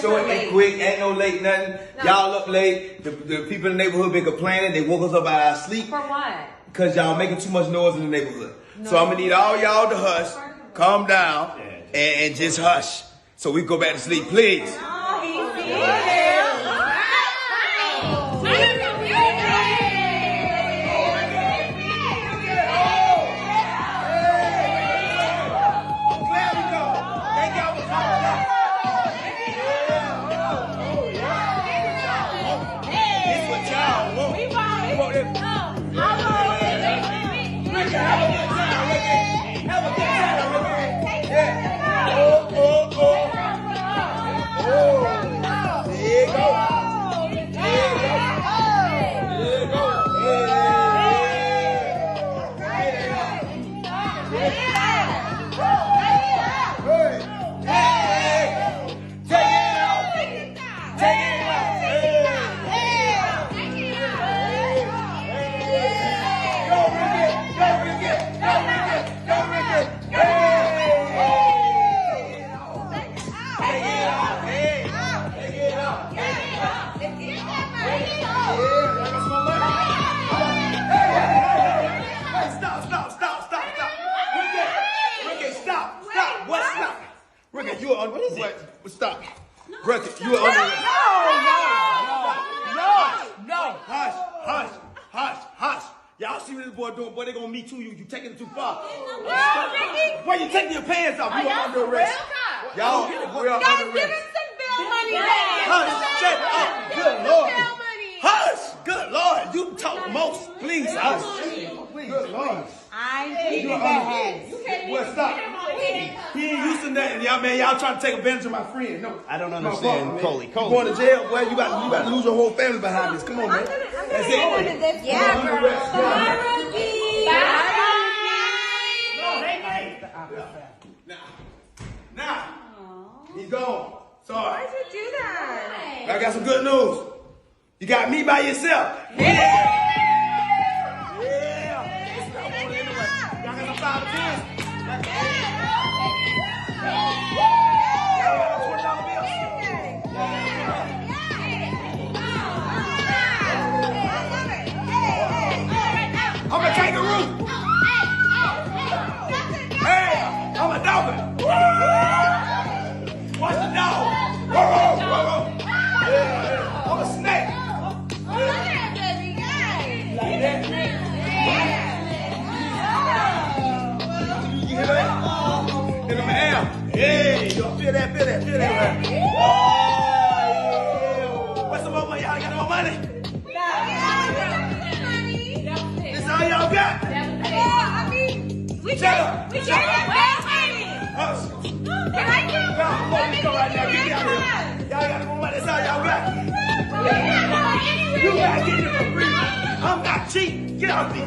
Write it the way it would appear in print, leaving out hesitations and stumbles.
short and quick. Ain't no late nothing. No. Y'all up late. The people in the neighborhood been complaining. They woke us up out of our sleep. For what? Because y'all making too much noise in the neighborhood. No. So I'm gonna need all y'all to hush, calm down, and just hush. So we go back to sleep, please. Oh, he's Stop. Brother, you are under Hush. Y'all see what this boy doing? Boy, they gonna meet you. You taking it too far. Why you taking your pants off? You are under arrest. Y'all, we are under arrest. Give him some bill money. Hush, shut up. Good Lord. Hush. Good Lord. You talk most. Please, hush. Good Lord. I ain't taking that. Well, stop. He ain't used to nothing, y'all, man. Y'all trying to take advantage of my friend. No, I don't understand, Coley. You going to jail, boy? You about to lose your whole family behind this. Come on, man. That's it. Yeah, girl. Now, he's gone. Sorry. Why'd you do that? I got some good news. You got me by yourself. I'm a kangaroo. Hey, I'm a dolphin. Watch the dog. Yeah, I'm a snake. Like that. You hear that? In the air. Hey, you feel that? Oh, yeah. What's some more money? Y'all got no more money? All y'all got? We can't have money. Hush. Can I get Come right now. Get me out here. Y'all got more money. That's all y'all got. You gotta get it for free. I'm not cheap. Get out of here.